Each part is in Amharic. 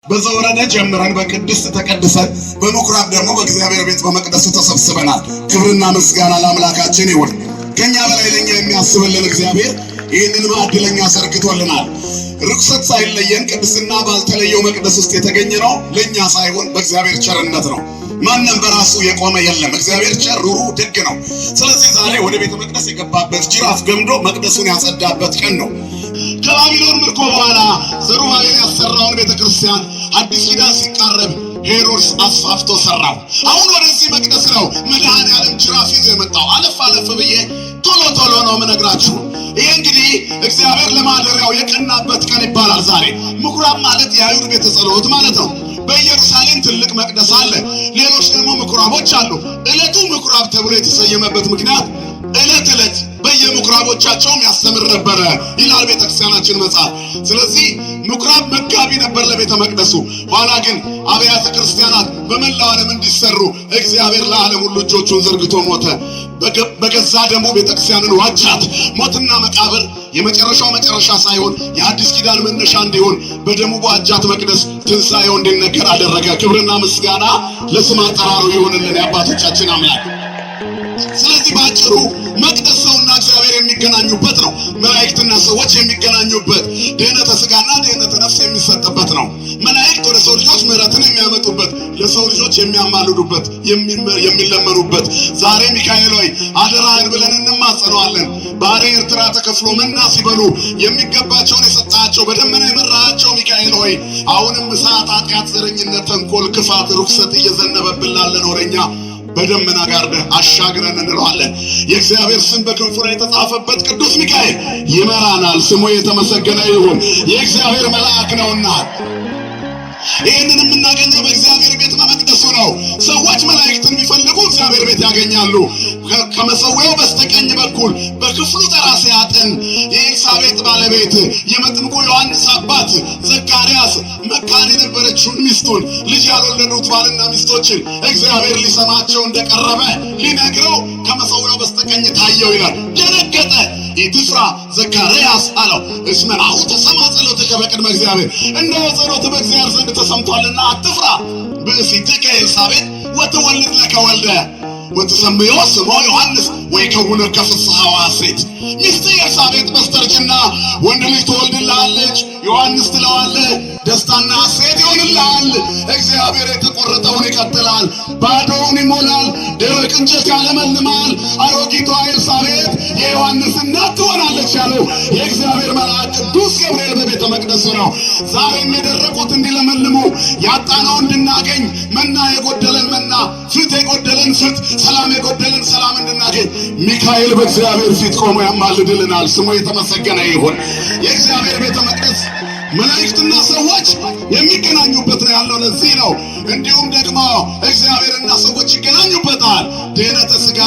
በዘወረደ ጀምረን በቅድስት ተቀድሰን በምኩራብ ደግሞ በእግዚአብሔር ቤት በመቅደሱ ተሰብስበናል። ክብርና ምስጋና ለአምላካችን ይሁን። ከኛ በላይ ለኛ የሚያስብልን እግዚአብሔር ይህንን ማዕድ ለኛ ዘርግቶልናል። ርኩሰት ሳይለየን ቅድስና ባልተለየው መቅደስ ውስጥ የተገኘ ነው ለኛ ሳይሆን በእግዚአብሔር ቸርነት ነው። ማንም በራሱ የቆመ የለም። እግዚአብሔር ቸር ሩሩ ደግ ነው። ስለዚህ ዛሬ ወደ ቤተ መቅደስ የገባበት ጅራፍ ገምዶ መቅደሱን ያጸዳበት ቀን ነው። ከባቢሎን ምርኮ በኋላ ዘሩባቤል ያሰራውን ቤተክርስቲያን አዲስ ኪዳን ሲቃረብ ሄሮድስ አስፋፍቶ ሰራው። አሁን ወደዚህ መቅደስ ነው መድኃኔዓለም ጅራፍ ይዞ የመጣው። አለፍ ብዬ ቶሎ ነው የምነግራችሁ። ይሄ እንግዲህ እግዚአብሔር ለማደሪያው የቀናበት ቀን ይባላል። ዛሬ ምኩራብ ማለት የአይሁድ ቤተ ጸሎት ማለት ነው። በኢየሩሳሌም ትልቅ መቅደስ አለ። ሌሎች ደግሞ ምኩራቦች አሉ። ዕለቱ ምኩራብ ተብሎ የተሰየመበት ምክንያት ዕለት በየምኩራቦቻቸውም ያስተምር ነበረ ይላል ቤተክርስቲያናችን መጽሐፍ። ስለዚህ ምኩራብ መጋቢ ነበር ለቤተ መቅደሱ። ኋላ ግን አብያተ ክርስቲያናት በመላው ዓለም እንዲሰሩ እግዚአብሔር ለዓለም ሁሉ እጆቹን ዘርግቶ ሞተ። በገዛ ደሙ ቤተክርስቲያንን ዋጃት። ሞትና መቃብር የመጨረሻው መጨረሻ ሳይሆን የአዲስ ኪዳን መነሻ እንዲሆን በደሙ በዋጃት መቅደስ ትንሣኤው እንዲነገር አደረገ። ክብርና ምስጋና ለስም አጠራሩ ይሁንልን የአባቶቻችን አምላክ። ስለዚህ ባጭሩ መቅደስ ሰውና እግዚአብሔር የሚገናኙበት ነው። መላእክትና ሰዎች የሚገናኙበት፣ ድህነተ ሥጋና ድህነተ ነፍስ የሚሰጥበት ነው። መላእክት ወደ ሰው ልጆች ምሕረትን የሚያመጡበት፣ ለሰው ልጆች የሚያማልዱበት፣ የሚለመኑበት። ዛሬ ሚካኤል ሆይ አደራህን ብለን እንማጸነዋለን። ባሕረ ኤርትራ ተከፍሎ መና ሲበሉ የሚገባቸውን የሰጣቸው በደመና የመራሃቸው ሚካኤል ሆይ አሁንም እሳት፣ ኃጢአት፣ ዘረኝነት፣ ተንኮል፣ ክፋት፣ ርኩሰት እየዘነበብን ላለን ወደኛ በደመና ጋርደህ አሻግረን እንለዋለን። የእግዚአብሔር ስም በክንፉ ላይ የተጻፈበት ቅዱስ ሚካኤል ይመራናል። ስሙ የተመሰገነ ይሁን። የእግዚአብሔር መልአክ ነውና ይህንን የምናገኘው በእግዚአብሔር ቤት በመቅደሱ ነው። ሰዎች መላእክትን ቢፈልጉ እግዚአብሔር ቤት ያገኛሉ። ከመሰዊያው በስተቀኝ በኩል በክፍሉ ተራ ሲያጥን የኤልሳቤጥ ባለቤት የመጥምቁ ዮሐንስ አባት ዘካርያስ መካን የነበረችውን ሚስቱን ልጅ ያልወለዱት ባልና ሚስቶችን እግዚአብሔር ሊሰማቸው እንደቀረበ ሊነግረው ከመሰዊያው በስተቀኝ ታየው ይላል። ደነገጠ። ኢትፍራ ዘካርያስ አለው እስመ ናሁ ተሰምዐ ጸሎትከ በቅድመ እግዚአብሔር፣ እነሆ ጸሎትህ በእግዚአብሔር ዘንድ ተሰምቷልና አትፍራ። ብእሲትከ ኤልሳቤጥ ወትወልድ ለከ ወልደ ወትሰምዮ ስሞ ዮሐንስ ወይከውን ለከ ፍስሐ ወሐሴት። ሚስትህ ኤልሳቤጥ በስተርጅና ወንድ ልጅ ትወልድልሃለች፣ ዮሐንስ ትለዋለህ፣ ደስታና ሐሴት ይሆንልሃል። እግዚአብሔር የተቆረጠውን ይቀጥላል፣ ባዶውን ይሞላል፣ ደረቅ እንጨት ያለመልማል። አሮጊቷ ኤልሳቤጥ የዮሐንስ እናት ትሆናለች ያለው የእግዚአብሔር መልአክ ቅዱስ ገብርኤል በቤተ መቅደሱ ነው። ዛሬም የደረቁት እንዲለመልሙ፣ ያጣነው እንድናገኝ፣ መና የጎደለን መና፣ ፍት የጎደለን ፍት፣ ሰላም የጎደለን ሰላም እንድናገኝ ሚካኤል በእግዚአብሔር ፊት ቆሞ ያማልድልናል። ስሙ የተመሰገነ ይሁን። የእግዚአብሔር ቤተ መቅደስ መላእክትና ሰዎች የሚገናኙበት ነው ያለው ለዚህ ነው። እንዲሁም ደግሞ እግዚአብሔርና ሰዎች ይገናኙበታል። ድህነተ ሥጋ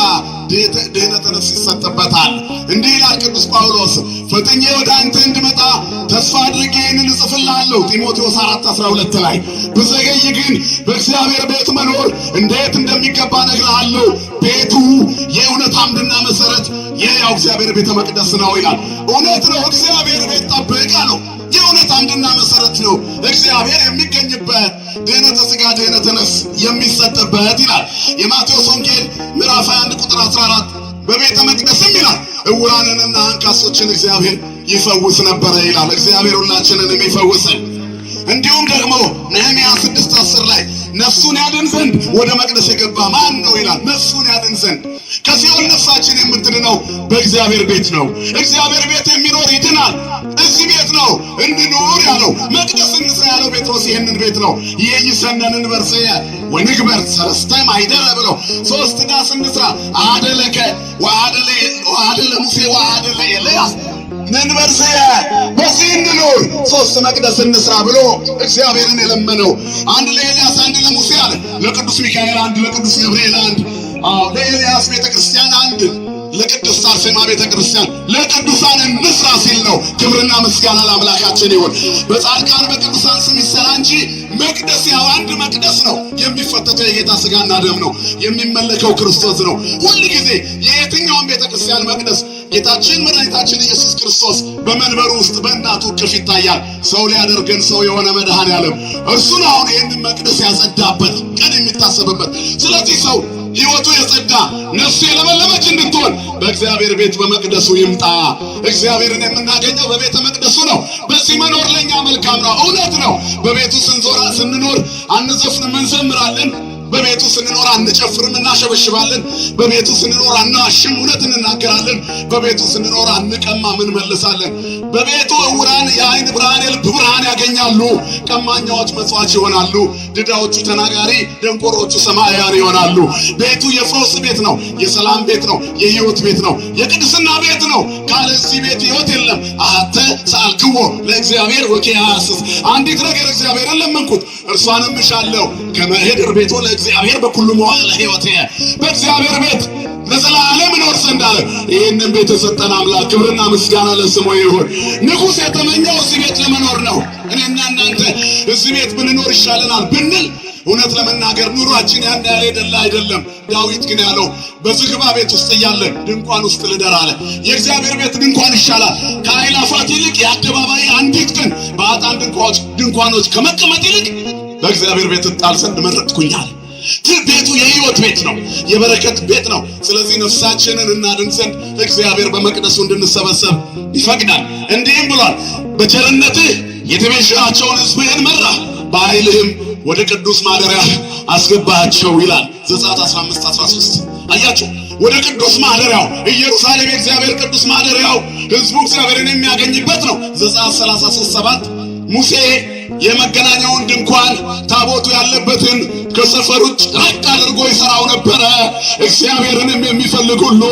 ድህነተ ነፍስ ይሰጥበታል። እንዲህ ይላል ቅዱስ ጳውሎስ፣ ፈጥኜ ወደ አንተ እንድመጣ ተስፋ አድርጌ ይህንን እጽፍልሃለሁ ጢሞቴዎስ 4:12 ላይ። ብዘገይ ግን በእግዚአብሔር ቤት መኖር እንዴት እንደሚገባ እነግርሃለሁ። ቤቱ የእውነት አምድና መሰረት የሕያው እግዚአብሔር ቤተ መቅደስ ነው ይላል። እውነት ነው። እግዚአብሔር ቤት ጠብቃ ነው። የእውነት አምድና መሰረት ነው እግዚአብሔር የሚገኝበት፣ ድህነተ ሥጋ ድህነተ ነፍስ የሚሰጥበት ይላል። የማቴዎስ ወንጌል ምዕራፍ 21 ቁጥር 14 በቤተ መቅደስም ይላል ዕውራንንና አንካሶችን እግዚአብሔር ይፈውስ ነበረ ይላል። እግዚአብሔር ሁላችንንም ይፈውሰን። እንዲሁም ደግሞ ነህምያ 6:10 ላይ ነፍሱን ያድን ዘንድ ወደ መቅደስ የገባ ማን ነው ይላል። ነፍሱን ያድን ዘንድ ከሲኦል ነፍሳችን የምትድነው በእግዚአብሔር ቤት ነው። እግዚአብሔር ቤት የሚኖር ይድናል። እዚህ ቤት ነው እንኑር ያለው። መቅደስ እንስራ ያለው ጴጥሮስ ይህንን ቤት ነው። ይእይሰነን እንበርሰየ ወንግበር ሰለስተ ማኅደረ ብለው 3 ዳስ እንስራ አደለከ ወአደለ ሙሴ ወአደለ ኤልያስ መንበርሰየ በዚህ እንኑር 3 መቅደስ እንስራ ብሎ እግዚአብሔርን የለመነው። አንድ ለኤልያስ፣ አንድ ለሙሴ አለ። ለቅዱስ ሚካኤል አንድ፣ ለቅዱስ ገብርኤል አንድ፣ ለኤልያስ ቤተክርስቲያን አንድ፣ ለቅድስት አርሴማ ቤተክርስቲያን ለቅዱሳን እንስራ ሲል ነው። ክብርና ምስጋና ለአምላካችን ይሁን። በጻድቃን በቅዱሳን ስም ይሰራ እንጂ መቅደስ ያው አንድ መቅደስ ነው። የሚፈተተው የጌታ ሥጋና ደም ነው። የሚመለከው ክርስቶስ ነው። ሁል ጊዜ የየትኛውን ቤተክርስቲያን መቅደስ ጌታችን መድኃኒታችን ኢየሱስ ክርስቶስ በመንበሩ ውስጥ በእናቱ እቅፍ ይታያል። ሰው ሊያደርገን ሰው የሆነ መድኃኔዓለም እርሱን አሁን ይህንን መቅደስ ያጸዳበት ቀን የሚታሰብበት። ስለዚህ ሰው ሕይወቱ የጸዳ ነፍሱ የለመለመች እንድትሆን በእግዚአብሔር ቤት በመቅደሱ ይምጣ። እግዚአብሔርን የምናገኘው በቤተ መቅደሱ ነው። በዚህ መኖር ለኛ መልካም ነው፣ እውነት ነው። በቤቱ ስንኖር አንዘፍንም፣ እንዘምራለን። በቤቱ ስንኖር አንጨፍርም፣ እናሸበሽባለን። በቤቱ ስንኖር አናዋሽም፣ እውነት እንናገራለን። በቤቱ ስንኖር አንቀማም፣ እንመልሳለን። በቤቱ ዕውራን የዓይን ብርሃን የልብ ብርሃን ያገኛሉ። ቀማኛዎች መጽዋች ይሆናሉ። ድዳዎቹ ተናጋሪ፣ ደንቆሮቹ ሰማያውያን ይሆናሉ። ቤቱ የፈውስ ቤት ነው፣ የሰላም ቤት ነው፣ የሕይወት ቤት ነው፣ የቅድስና ቤት ነው። ካለዚህ ቤት ሕይወት የለም። አተ ሰአልክዎ ለእግዚአብሔር ወኪያስስ አንዲት ነገር እግዚአብሔርን ለመንኩት እርሷንም እሻለሁ ከመሄድር ቤቱ እግዚአብሔር በኩሉ መዋዕለ ሕይወቴ በእግዚአብሔር ቤት ለዘላለም እኖር ዘንድ አለ። ይህንን ቤት የሰጠን አምላክ ክብርና ምስጋና ለስሙ ይሁን። ንጉሥ የተመኘው እዚህ ቤት ለመኖር ነው። እኔና እናንተ እዚህ ቤት ብንኖር ይሻለናል ብንል እውነት ለመናገር ኑሯችን ያን ያህል የደላ አይደለም። ዳዊት ግን ያለው በዝግባ ቤት ውስጥ እያለ ድንኳን ውስጥ ልደር አለ። የእግዚአብሔር ቤት ድንኳን ይሻላል። ከአእላፋት ይልቅ የአደባባይ አንዲት ቀን በአጣን ድንኳኖች ከመቀመጥ ይልቅ በእግዚአብሔር ቤት እጣል ዘንድ መረጥኩኛል። ቤቱ የሕይወት ቤት ነው፣ የበረከት ቤት ነው። ስለዚህ ነፍሳችንን እናድን ዘንድ እግዚአብሔር በመቅደሱ እንድንሰበሰብ ይፈቅዳል። እንዲህም ብሏል፣ በቸርነትህ የተቤዠሃቸውን ሕዝብህን መራህ፣ በኃይልህም ወደ ቅዱስ ማደሪያ አስገባቸው ይላል ዘጸአት 15:13። አያችሁ፣ ወደ ቅዱስ ማደሪያው ኢየሩሳሌም የእግዚአብሔር ቅዱስ ማደሪያው ሕዝቡ እግዚአብሔርን የሚያገኝበት ነው። ዘጸአት 33:7 ሙሴ የመገናኛውን ድንኳን ታቦቱ ያለበትን ከሰፈር ውጭ ራቅ አድርጎ ይሰራው ነበረ። እግዚአብሔርንም የሚፈልግ ሁሉ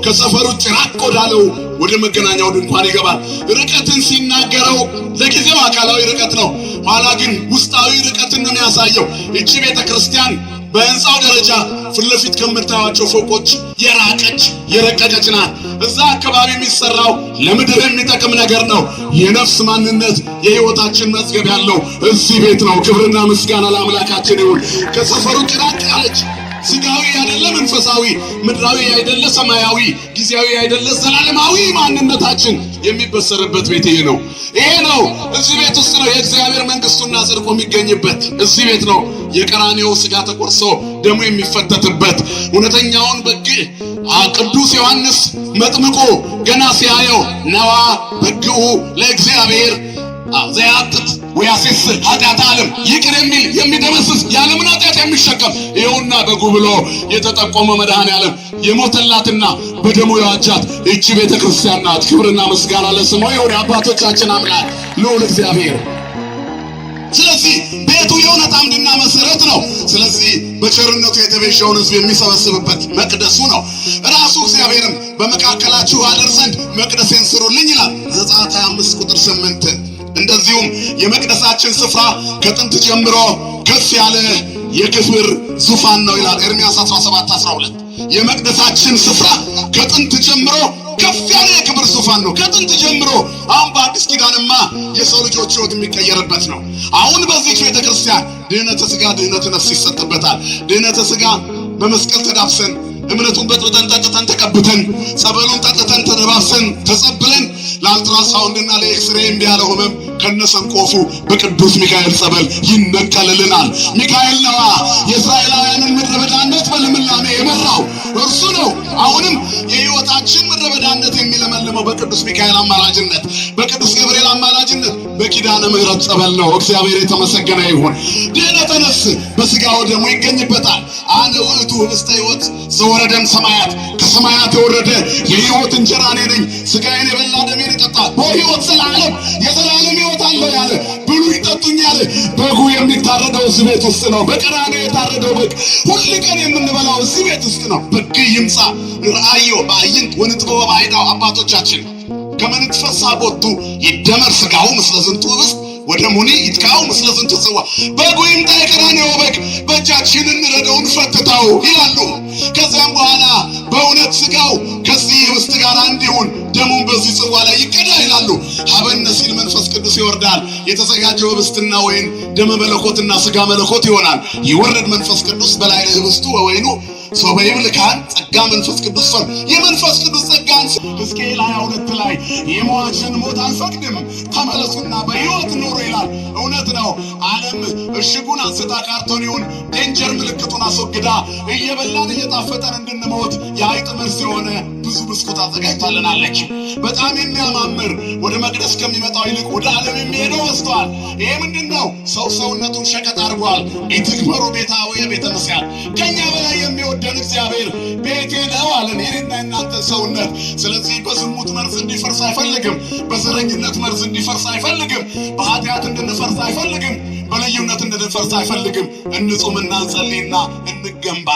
ከሰፈር ውጭ ራቅ ወዳለው ወደ መገናኛው ድንኳን ይገባል። ርቀትን ሲናገረው ለጊዜው አካላዊ ርቀት ነው፣ ኋላ ግን ውስጣዊ ርቀትን ነው የሚያሳየው። እቺ ቤተ ክርስቲያን በህንፃው ደረጃ ፊት ለፊት ከምታዩአቸው ፎቆች የራቀች የረቀቀች ናት። እዛ አካባቢ የሚሰራው ለምድር የሚጠቅም ነገር ነው። የነፍስ ማንነት የህይወታችን መዝገብ ያለው እዚህ ቤት ነው። ክብርና ምስጋና ለአምላካችን ይሁን። ከሰፈሩ ራቅ ያለች ስጋዊ አይደለ መንፈሳዊ፣ ምድራዊ አይደለ ሰማያዊ፣ ጊዜያዊ አይደለ ዘላለማዊ ማንነታችን የሚበሰርበት ቤት ይሄ ነው። ይሄ ነው እዚህ ቤት ውስጥ ነው የእግዚአብሔር መንግስቱና ጽድቁ የሚገኝበት። እዚህ ቤት ነው የቀራንዮ ስጋ ተቆርሶ ደሙ የሚፈተትበት። እውነተኛውን በግ ቅዱስ ዮሐንስ መጥምቁ ገና ሲያየው ነዋ በግሁ ለእግዚአብሔር ዘያጥጥ ወያሴስር ኃጢአት ዓለም ይቅር የሚል የሚደመስስ የዓለምን ኃጢአት የሚሸከም ይኸውና በጉ ብሎ የተጠቆመ መድኃኔዓለም የሞተላትና በደሙ የዋጃት እቺ ቤተ ክርስቲያን ናት። ክብርና ምስጋና ለስሙ ይሁን የአባቶቻችን አምላክ ልዑል እግዚአብሔር። ስለዚህ ቤቱ የእውነት አምድና መሰረት ነው። ስለዚህ በቸርነቱ የተቤዠውን ሕዝብ የሚሰበስብበት መቅደሱ ነው። ራሱ እግዚአብሔርም በመካከላችሁ አድር ዘንድ መቅደሴን ስሩልኝ ይላል ዘጸአት 25:8። እንደዚሁም የመቅደሳችን ስፍራ ከጥንት ጀምሮ ከፍ ያለ የክብር ዙፋን ነው ይላል ኤርምያስ 17:12። የመቅደሳችን ስፍራ ከጥንት ጀምሮ ከፍ ያለ የክብር ዙፋን ነው። ከጥንት ጀምሮ አሁን በአዲስ ኪዳንማ የሰው ልጆች ሕይወት የሚቀየርበት ነው። አሁን በዚህ ቤተክርስቲያን ድህነተ ሥጋ ድህነተ ነፍስ ይሰጥበታል። ድህነተ ሥጋ በመስቀል ተዳብሰን እምነቱን በጥብጠን ጠጥተን ተቀብተን ጸበሉን ጠጥተን ተደባብሰን ተጸብለን ለአልትራሳውንድና ለኤክስሬ እምቢ ያለ ህመም ከነሰንኮፉ በቅዱስ ሚካኤል ጸበል ይነቀልልናል። ሚካኤል ነዋ የእስራኤላውያንን ምድረ በዳነት በልምላሜ የመራው እርሱ ነው። አሁንም የሕይወታችን ምድረ በዳነት የሚለመልመው በቅዱስ ሚካኤል አማላጅነት፣ በቅዱስ ገብርኤል አማላጅነት፣ በኪዳነ ምሕረት ጸበል ነው። እግዚአብሔር የተመሰገነ ይሁን። ድህነተ ነፍስ በሥጋው ደሙ ይገኝበታል። አነ ውእቱ ህብስተ ሕይወት ዘወረደም ሰማያት፣ ከሰማያት የወረደ የሕይወት እንጀራ እኔ ነኝ። ሥጋዬን የበላ ደሜን የጠጣ በሕይወት ዘላለም የዘላለም ሕይወት አለው ያለ ብሉ ይጠጡኝ ያለ በጉ የሚታረደው እዚህ ቤት ውስጥ ነው። በቀራንዮ የታረደው በግ ሁል ቀን የምንበላው እዚህ ቤት ውስጥ ነው። በግ ይምጻ ራእዮ በአይንት ወንጥበበ ባይዳው አባቶቻችን ከመንትፈሳ ቦቱ ይደመር ሥጋው ምስለ ዝንቱ ህብስት ወደሙኒ ይትካው ምስለ ዝንቱ ጽዋ። በጉ ይምጣ የቀራንዮ በግ በእጃችን እንረደው እንፈትተው ይላሉ። ከዚያም በኋላ በእውነት ሥጋው ከዚህ ህብስት ጋር እንዲሁን ደሙን በዚህ ጽዋ ላይ ይቀዳ ይላሉ። ሀበነ ሲል መንፈስ ቅዱስ ይወርዳል። የተዘጋጀው ህብስትና ወይን ደመ መለኮትና ሥጋ መለኮት ይሆናል። ይወረድ መንፈስ ቅዱስ በላይ ህብስቱ ወወይኑ ሰው በይብልካን ጸጋ መንፈስ ቅዱስ ፈር የመንፈስ ቅዱስ ጸጋን ሕዝቅኤል 22 ላይ የሟችን ሞት አልፈቅድም ተመለሱና በሕይወት ኑሩ ይላል። እውነት ነው። ዓለም እሽጉን አንስታ ካርቶኒውን ዴንጀር ምልክቱን አስወግዳ እየበላን እየጣፈጠን እንድንሞት የአይጥ መርዝ የሆነ ብዙ ብስኩት አዘጋጅታልናለች። በጣም የሚያማምር ወደ መቅደስ ከሚመጣው ይልቅ ወደ ዓለም የሚሄደው በዝቷል። ይሄ ምንድነው? ሰው ሰውነቱን ሸቀጥ አድርጓል። ኢትክበሩ ቤታውየ ቤተ መስቀል ከኛ በላይ የሚወደን እግዚአብሔር ቤቴ ነው አለን፣ የኔና የናንተ ሰውነት። ስለዚህ በዝሙት መርዝ እንዲፈርስ አይፈልግም። በዘረኝነት መርዝ እንዲፈርስ አይፈልግም። በኃጢአት እንድንፈርስ አይፈልግም። በልዩነት እንድንፈርስ አይፈልግም። እንጹምና እንጸልይና እንገንባ።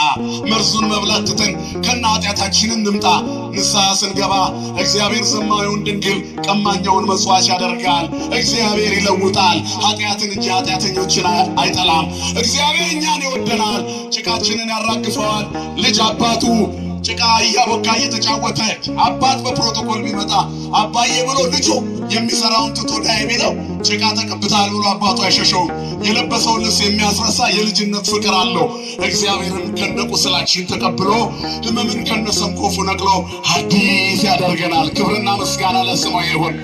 መርዙን መብላት ትተን ከነ ኃጢአታችን እንምጣ። ንስሐ ስንገባ እግዚአብሔር ዘማዊውን ድንግል ቀማኛውን መስዋዕት ያደርጋል። እግዚአብሔር ይለውጣል። ኃጢአትን እንጂ ኃጢአተኞችን አይጠላም። እግዚአብሔር እኛን ይወደናል። ጭቃችንን ያራግፈዋል። ልጅ አባቱ ጭቃ እያቦካ እየተጫወተ አባት በፕሮቶኮል ቢመጣ አባዬ ብሎ ልጁ የሚሰራውን ትቶ ዳይ ቢለው ጭቃ ተቀብታል ብሎ አባቱ አይሸሸውም። የለበሰውን ልብስ የሚያስረሳ የልጅነት ፍቅር አለው። እግዚአብሔርን ከነቁስላችን ተቀብሎ ሕመምን ከነሰንኮፉ ነቅሎ አዲስ ያደርገናል። ክብርና ምስጋና ለስሙ ይሁን።